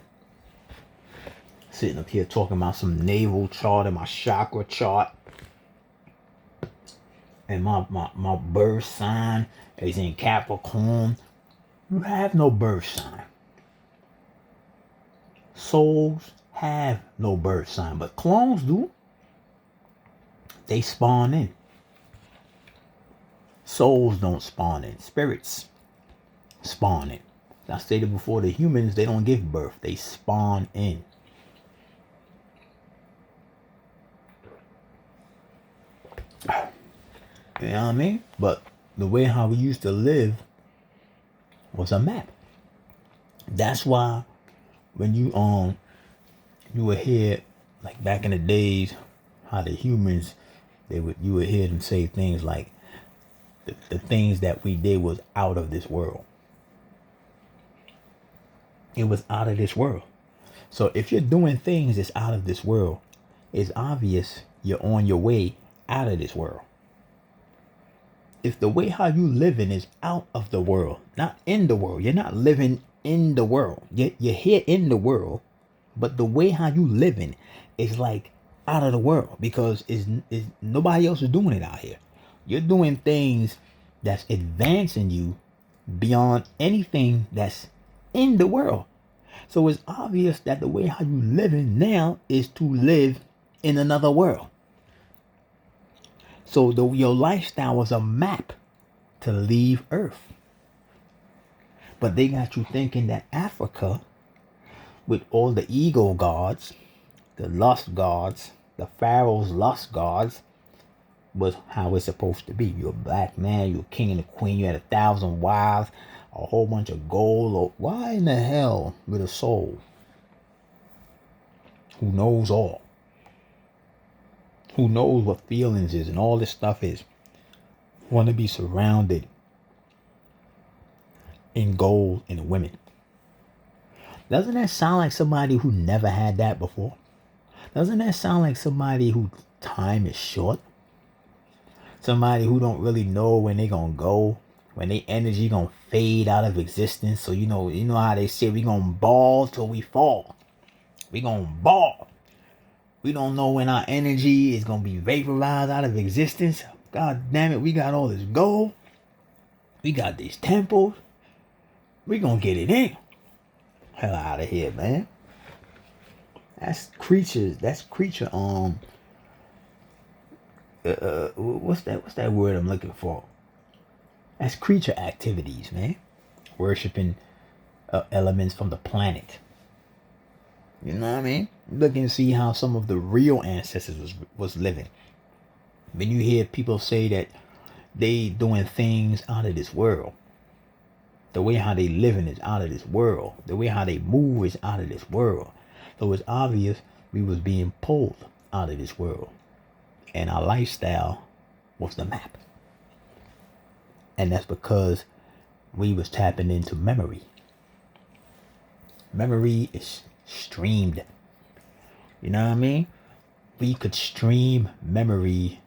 Sitting up here talking about some naval chart and my chakra chart. And my birth sign is in Capricorn. You have no birth sign. Souls have no birth sign, but clones do. They spawn in. Souls don't spawn in. Spirits spawn in. I stated before, the humans, they don't give birth. They spawn in. You know what I mean? But the way how we used to live was a map. That's why when you would hear, like back in the days, how the humans, you would hear them say things like the things that we did was out of this world. It was out of this world. So if you're doing things that's out of this world, it's obvious you're on your way out of this world. If the way how you living is out of the world, not in the world, you're not living in the world. You're here in the world, but the way how you living is like out of the world, because is nobody else is doing it out here. You're doing things that's advancing you beyond anything that's in the world. So it's obvious that the way how you living now is to live in another world. So your lifestyle was a map to leave Earth. But they got you thinking that Africa, with all the ego gods, the lust gods, the Pharaoh's lust gods, was how it's supposed to be. You're a black man, you're a king and a queen, you had 1,000 wives, a whole bunch of gold. Why in the hell with a soul who knows all, who knows what feelings is and all this stuff is, want to be surrounded in gold and women? Doesn't that sound like somebody who never had that before? Doesn't that sound like somebody whose time is short? Somebody who don't really know when they gonna go, when their energy gonna fade out of existence. So you know how they say we gonna ball till we fall. We gonna ball. We don't know when our energy is gonna be vaporized out of existence. God damn it, we got all this gold. We got these temples. We gonna get it in. Hell out of here, man. That's creatures. That's creature. What's that word I'm looking for? That's creature activities, man. Worshipping elements from the planet. You know what I mean? Looking to see how some of the real ancestors was living. When you hear people say that they doing things out of this world, the way how they living is out of this world. The way how they move is out of this world. So it's obvious we was being pulled out of this world. And our lifestyle was the map. And that's because we was tapping into memory. Memory is streamed. You know what I mean? We could stream memory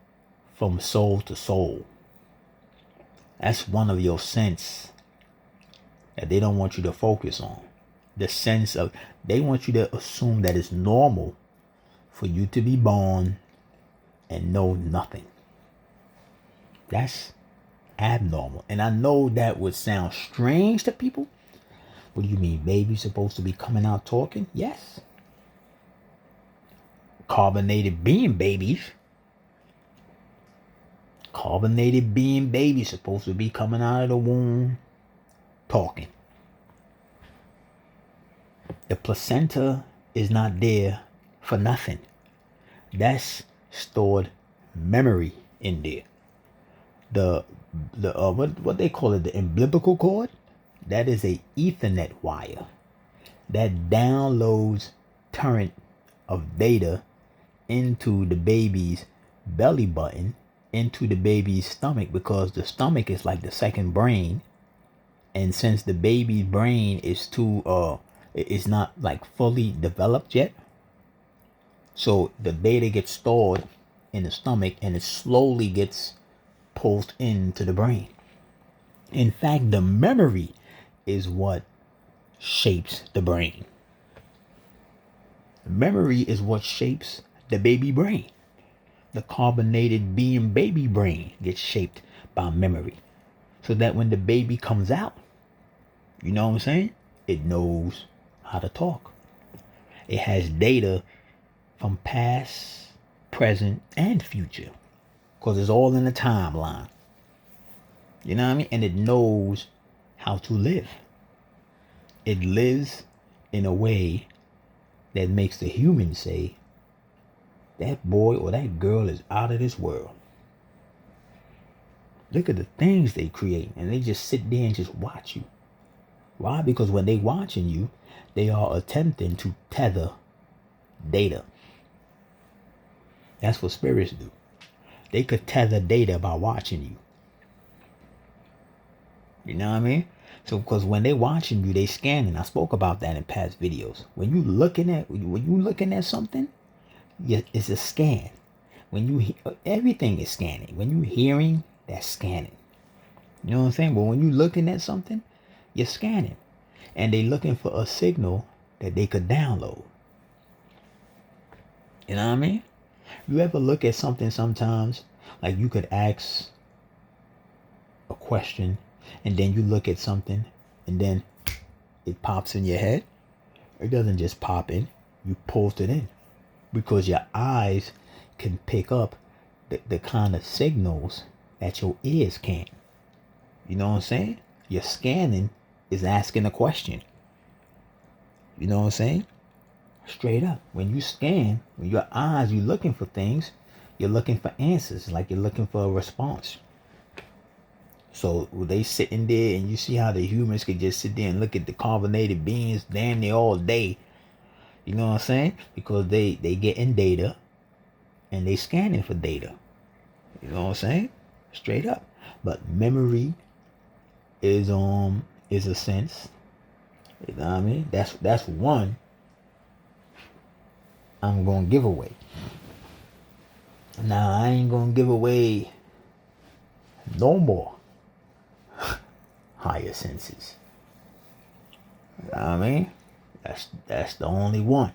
from soul to soul. That's one of your sense that they don't want you to focus on. The sense of, they want you to assume that it's normal for you to be born and know nothing. That's abnormal. And I know that would sound strange to people. What do you mean, baby's supposed to be coming out talking? Yes. Carbonated being babies. Carbonated being babies supposed to be coming out of the womb talking. The placenta is not there for nothing. That's stored memory in there. The what they call it, the umbilical cord, that is a Ethernet wire that downloads current of data into the baby's belly button, into the baby's stomach, because the stomach is like the second brain. And since the baby's brain is it's not like fully developed yet, so the data gets stored in the stomach and it slowly gets pulsed into the brain. In fact, the memory is what shapes the brain. Memory is what shapes the baby brain. The carbonated being baby brain gets shaped by memory. So that when the baby comes out, you know what I'm saying? It knows how to talk. It has data from past, present, and future. Because it's all in the timeline. You know what I mean? And it knows how to live. It lives in a way that makes the human say, that boy or that girl is out of this world. Look at the things they create, and they just sit there and just watch you. Why? Because when they watching you, they are attempting to tether data. That's what spirits do. They could tether data by watching you. You know what I mean? So because when they watching you, they scanning. I spoke about that in past videos. When you looking at something, it's a scan. When everything is scanning. When you hearing, that's scanning. You know what I'm saying? But when you looking at something, you're scanning. And they looking for a signal that they could download. You know what I mean? You ever look at something sometimes, like you could ask a question and then you look at something and then it pops in your head? It doesn't just pop in, you post it in. Because your eyes can pick up the kind of signals that your ears can't. You know what I'm saying? Your scanning is asking a question. You know what I'm saying? Straight up. When you scan, with your eyes, you're looking for things. You're looking for answers, like you're looking for a response. So they sitting there, and you see how the humans could just sit there and look at the carbonated beings damn near all day. You know what I'm saying? Because they getting data, and they scanning for data. You know what I'm saying? Straight up. But memory is a sense. You know what I mean? That's one I'm gonna give away. Now I ain't gonna give away no more higher senses. You know what I mean? That's the only one.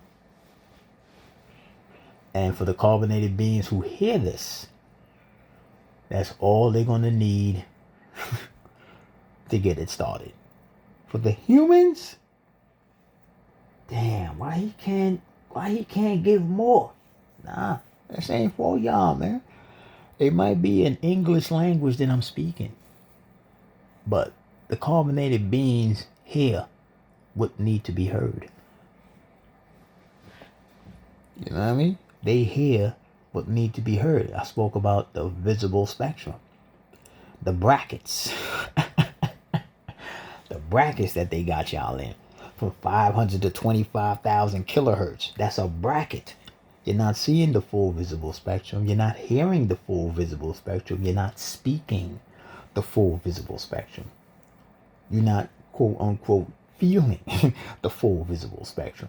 And for the carbonated beings who hear this, that's all they're gonna need to get it started. For the humans, damn, why he can't give more? Nah, this ain't for y'all, man. It might be an English language that I'm speaking, but the carbonated beings here would need to be heard. You know what I mean? They hear what need to be heard. I spoke about the visible spectrum, the brackets. The brackets that they got y'all in, from 500 to 25,000 kilohertz. That's a bracket. You're not seeing the full visible spectrum. You're not hearing the full visible spectrum. You're not speaking the full visible spectrum. You're not, quote unquote, feeling the full visible spectrum.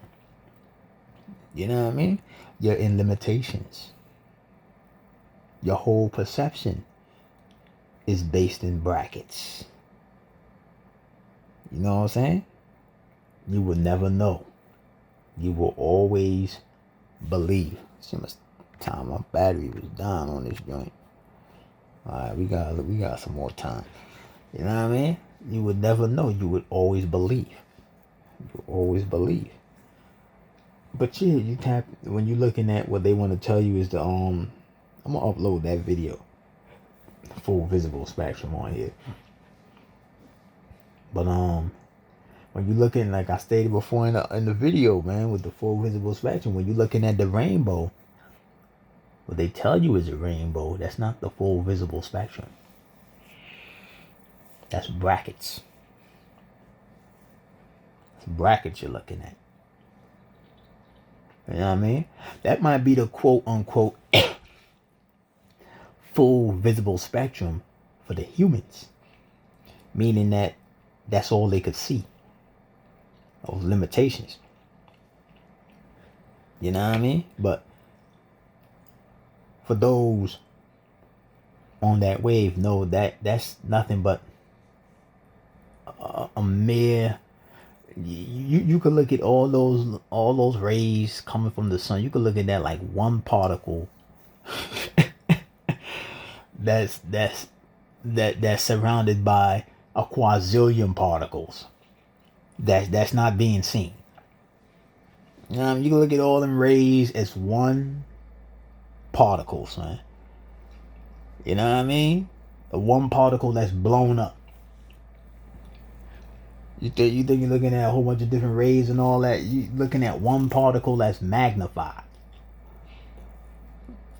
You know what I mean? You're in limitations. Your whole perception is based in brackets. You know what I'm saying? You will never know. You will always believe. See how much time my battery was down on this joint. Alright, we got some more time. You know what I mean? You would never know. You would always believe. You always believe. But yeah, you tap when you're looking at what they want to tell you is the I'm gonna upload that video. Full visible spectrum on here. But when you're looking, like I stated before in the video, man, with the full visible spectrum, when you're looking at the rainbow, what they tell you is a rainbow, that's not the full visible spectrum. That's brackets. It's brackets you're looking at. You know what I mean? That might be the quote unquote full visible spectrum for the humans. Meaning that that's all they could see. Those limitations. You know what I mean? But for those on that wave, know that that's nothing but a mere. You could look at all those rays coming from the sun. You could look at that like one particle. that's surrounded by a quadrillion particles. That's not being seen. You can look at all them rays as one particle, son. You know what I mean? The one particle that's blown up. You think you're looking at a whole bunch of different rays and all that? You looking at one particle that's magnified.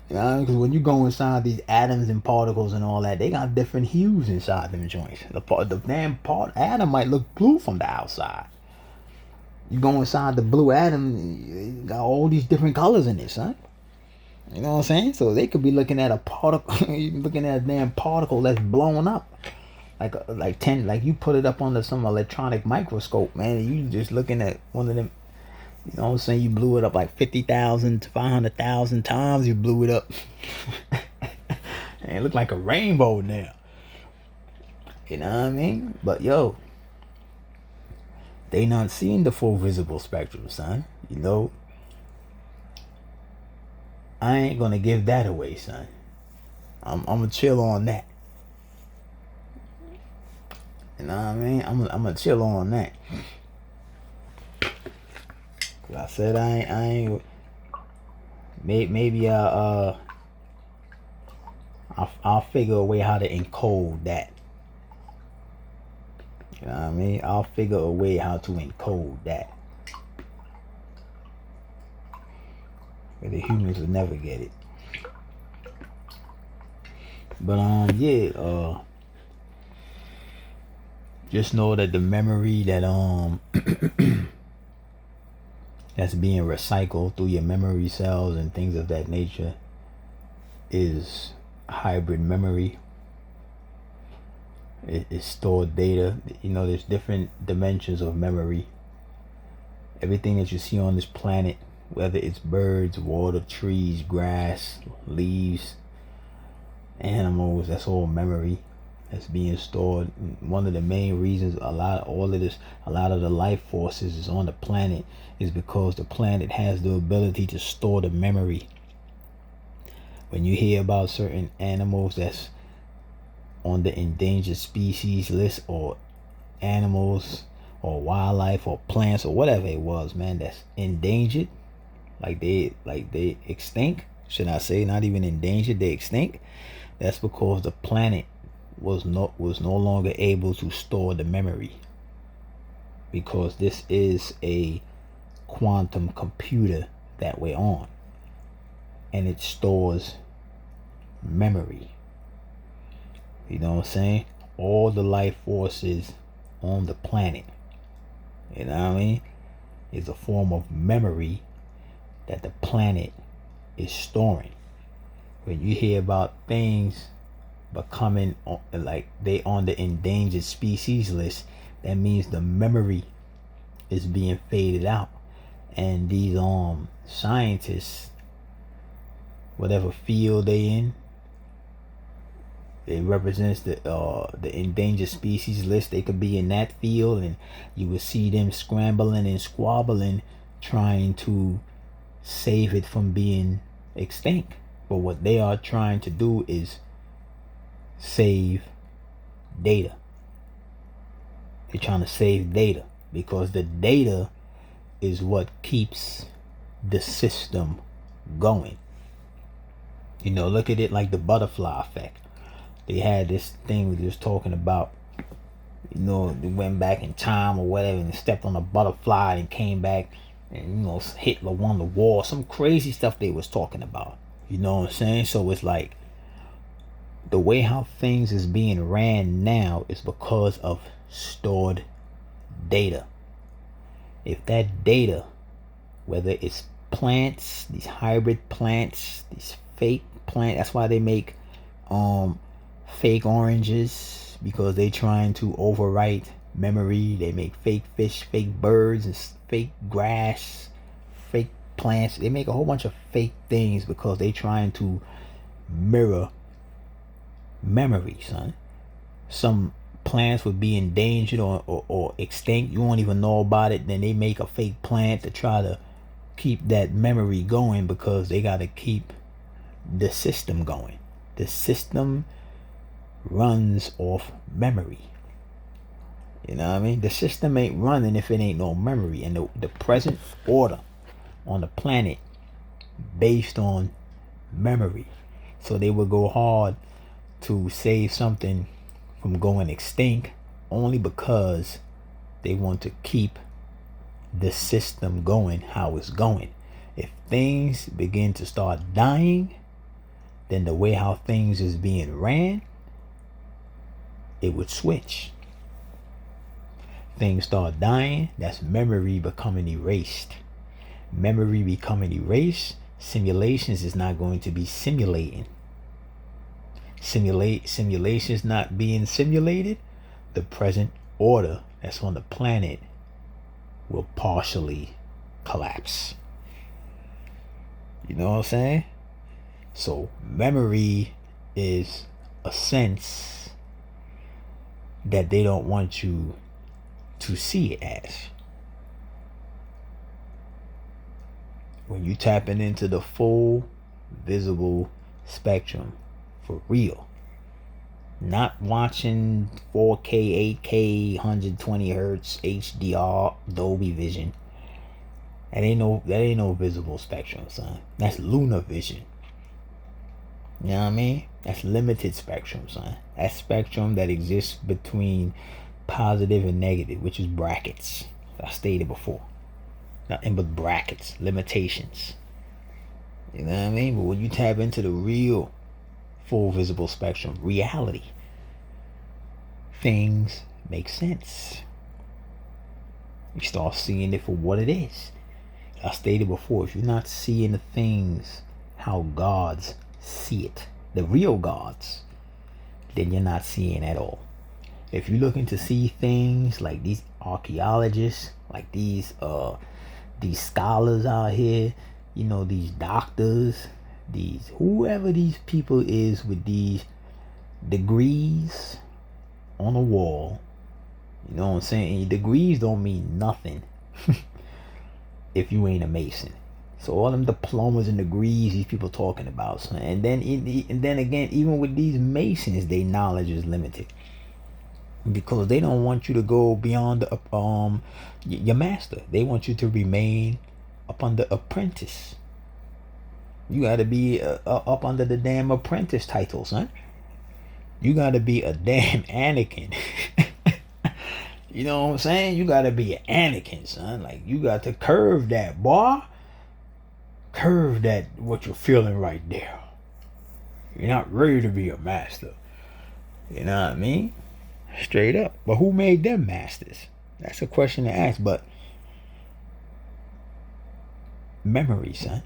You know, because when you go inside these atoms and particles and all that, they got different hues inside them joints. The damn atom might look blue from the outside. You go inside the blue atom, you got all these different colors in it, son. You know what I'm saying? So they could be looking at a particle, looking at a damn particle that's blown up. Like you put it up under some electronic microscope, man. You just looking at one of them. You know what I'm saying? You blew it up like 50,000 to 500,000 times. You blew it up, and it looked like a rainbow now. You know what I mean? But yo, they not seeing the full visible spectrum, son. You know, I ain't gonna give that away, son. I'm gonna chill on that. You know what I mean? I'm gonna chill on that. Cause I said I ain't. Maybe I'll figure a way how to encode that. You know what I mean? I'll figure a way how to encode that. But the humans will never get it. But yeah, just know that the memory that that's being recycled through your memory cells and things of that nature is hybrid memory. It's stored data. You know, there's different dimensions of memory. Everything that you see on this planet, whether it's birds, water, trees, grass, leaves, animals, that's all memory that's being stored. One of the main reasons a lot of the life forces is on the planet is because the planet has the ability to store the memory. When you hear about certain animals that's on the endangered species list, or animals or wildlife or plants or whatever it was, man, that's endangered, like they extinct, should I say, not even endangered, they extinct, that's because the planet was no longer able to store the memory, because this is a quantum computer that we're on, and it stores memory. You know what I'm saying? All the life forces on the planet, you know what I mean, is a form of memory that the planet is storing. When you hear about things becoming like they on the endangered species list, that means the memory is being faded out. And these scientists, whatever field they in, It represents the endangered species list. They could be in that field, and you would see them scrambling and squabbling, trying to save it from being extinct. But what they are trying to do is save data. They're trying to save data because the data is what keeps the system going. You know, look at it like the butterfly effect. They had this thing we was talking about. You know, they went back in time or whatever and stepped on a butterfly and came back and, you know, Hitler won the war. Some crazy stuff they was talking about. You know what I'm saying? So it's like the way how things is being ran now is because of stored data. If that data, whether it's plants, these hybrid plants, these fake plants, that's why they make fake oranges, because they trying to overwrite memory. They make fake fish, fake birds, and fake grass, fake plants. They make a whole bunch of fake things because they trying to mirror memory, son. Some plants would be endangered or extinct. You won't even know about it. Then they make a fake plant to try to keep that memory going because they got to keep the system going. The system runs off memory. You know what I mean? The system ain't running if it ain't no memory. And the present order on the planet based on memory. So they would go hard to save something from going extinct only because they want to keep the system going how it's going. If things begin to start dying, then the way how things is being ran, it would switch. Things start dying, that's memory becoming erased. Memory becoming erased, simulations is not going to be simulating. Simulations not being simulated, the present order that's on the planet will partially collapse. You know what I'm saying? So memory is a sense that they don't want you to see it as. When you tapping into the full visible spectrum for real, not watching 4K, 8K, 120 hertz, HDR, Dolby Vision. That ain't no visible spectrum, son. That's lunar vision. You know what I mean? That's limited spectrum, son. That spectrum that exists between positive and negative, which is brackets. I stated before. Nothing but brackets, limitations. You know what I mean? But when you tap into the real full visible spectrum, reality, things make sense. You start seeing it for what it is. I stated before, if you're not seeing the things how gods see it, the real gods, then you're not seeing at all. If you're looking to see things like these archaeologists, like these scholars out here, you know, these doctors, these whoever these people is with these degrees on a wall, you know what I'm saying? And degrees don't mean nothing if you ain't a Mason. So all them diplomas and degrees these people talking about, son. And then again, even with these Masons, their knowledge is limited because they don't want you to go beyond your master. They want you to remain up under apprentice. You got to be up under the damn apprentice title, son. You got to be a damn Anakin. You know what I'm saying? You got to be an Anakin, son. Like, you got to curve that, boy. Curve that, what you're feeling right there. You're not ready to be a master. You know what I mean? Straight up. But who made them masters? That's a question to ask. But memory, son.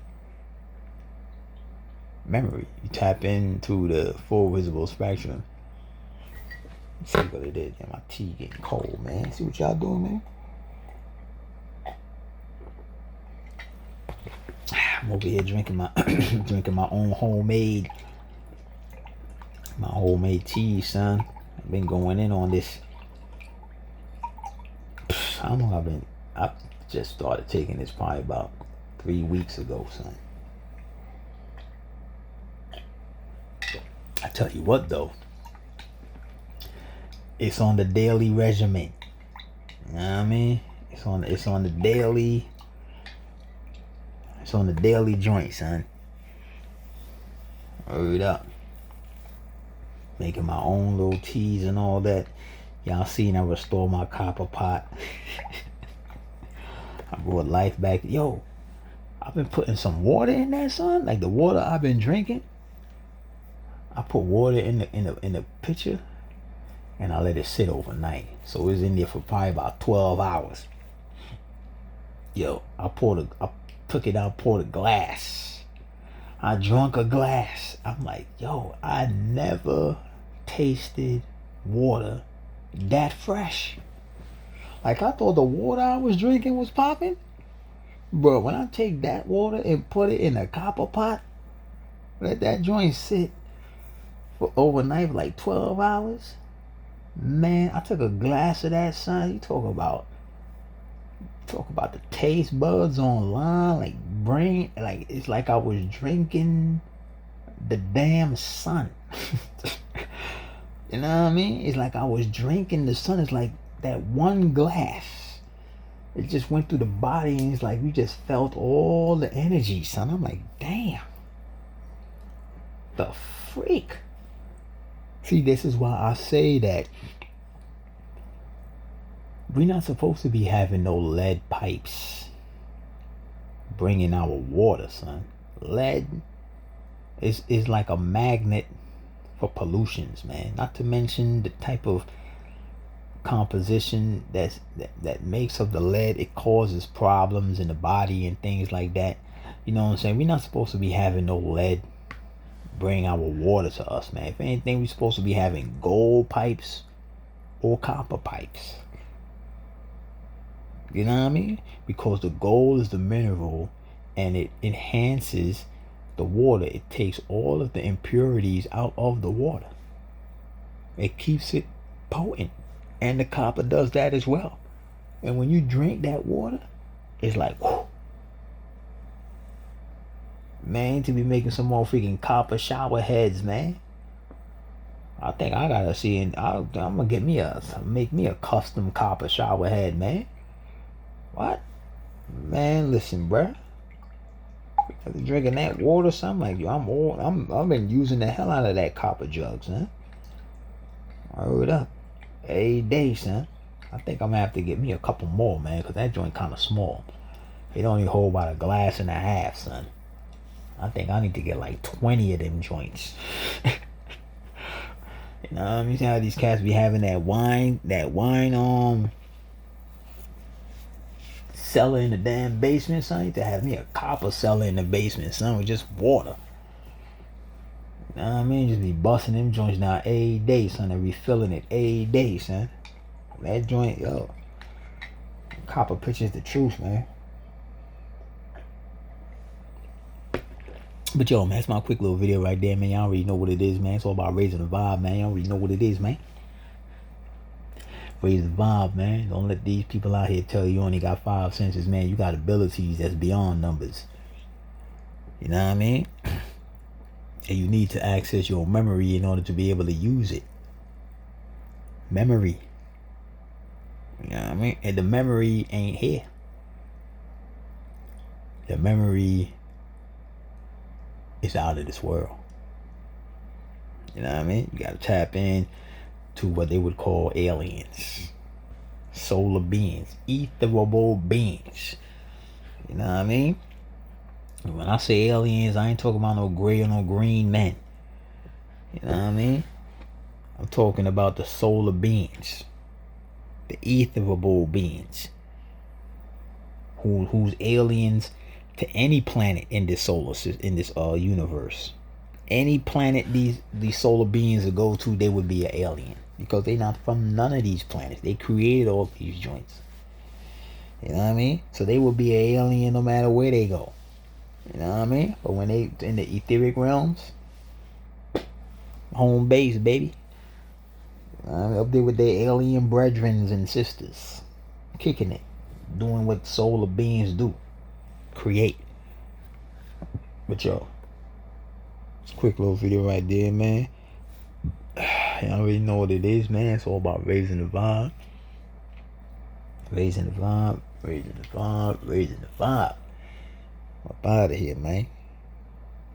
Memory. You tap into the full visible spectrum. Let's see what it is. Yeah, my tea getting cold, man. See what y'all doing, man? I'm over here drinking my drinking my own homemade My homemade tea, son. I've been going in on this. I don't know. I just started taking this probably about 3 weeks ago, son. I tell you what, though. It's on the daily regimen. You know what I mean? It's on the daily. It's on the daily joint, son. Hurry up. Making my own little teas and all that. Y'all seen I restore my copper pot. I brought life back. Yo, I've been putting some water in there, son. Like the water I've been drinking. I put water in the pitcher, and I let it sit overnight. So it was in there for probably about 12 hours. Yo, I took it out, poured a glass. I drank a glass. I'm like, yo, I never tasted water that fresh. Like, I thought the water I was drinking was popping. But when I take that water and put it in a copper pot, let that joint sit for overnight for like 12 hours. Man, I took a glass of that, son. You talk about the taste buds online, like brain, like it's like I was drinking the damn sun. You know what I mean? It's like I was drinking the sun. It's like that one glass. It just went through the body, and it's like you just felt all the energy, son. I'm like, damn. The freak. See, this is why I say that we're not supposed to be having no lead pipes bringing our water, son. Lead is like a magnet for pollutions, man. Not to mention the type of composition that makes of the lead. It causes problems in the body and things like that. You know what I'm saying? We're not supposed to be having no lead bring our water to us, man. If anything, we're supposed to be having gold pipes or copper pipes. You know what I mean? Because the gold is the mineral, and it enhances the water. It takes all of the impurities out of the water. It keeps it potent. And the copper does that as well. And when you drink that water, it's like, whew. Man, to be making some more freaking copper shower heads, man. I think I gotta see, and I'm gonna make me a custom copper shower head, man. What? Man, listen, bruh. After drinking that water, son, I'm like, yo, I've been using the hell out of that copper jugs, huh? Hurry up. Every day, son. I think I'm gonna have to get me a couple more, man, because that joint kind of small. It only hold about a glass and a half, son. I think I need to get like 20 of them joints. You know what I mean? See how these cats be having that wine cellar in the damn basement, son? I need to have me a copper cellar in the basement, son, with just water. You know what I mean? Just be busting them joints now every day, son, and refilling it every day, son. That joint, yo. Copper pitcher's the truth, man. But yo, man, that's my quick little video right there, man. Y'all already know what it is, man. It's all about raising the vibe, man. Y'all already know what it is, man. Raise the vibe, man. Don't let these people out here tell you only got 5 senses, man. You got abilities that's beyond numbers. You know what I mean? And you need to access your memory in order to be able to use it. Memory. You know what I mean? And the memory ain't here. The memory is out of this world. You know what I mean? You gotta tap in to what they would call aliens. Solar beings. Ethereal beings. You know what I mean? When I say aliens, I ain't talking about no gray or no green men. You know what I mean? I'm talking about the solar beings. The ethereal beings. Who's aliens to any planet in this solar system, in this universe. Any planet these solar beings will go to, they would be an alien. Because they're not from none of these planets. They created all these joints. You know what I mean? So they will be an alien no matter where they go. You know what I mean? But when they in the etheric realms, home base, baby. Up there with their alien brethren and sisters. Kicking it. Doing what solar beings do. Create. But yo, it's a quick little video right there, man. Y'all already know what it is, man. It's all about raising the vibe. Raising the vibe. Raising the vibe. Raising the vibe. I'm up out of here, man.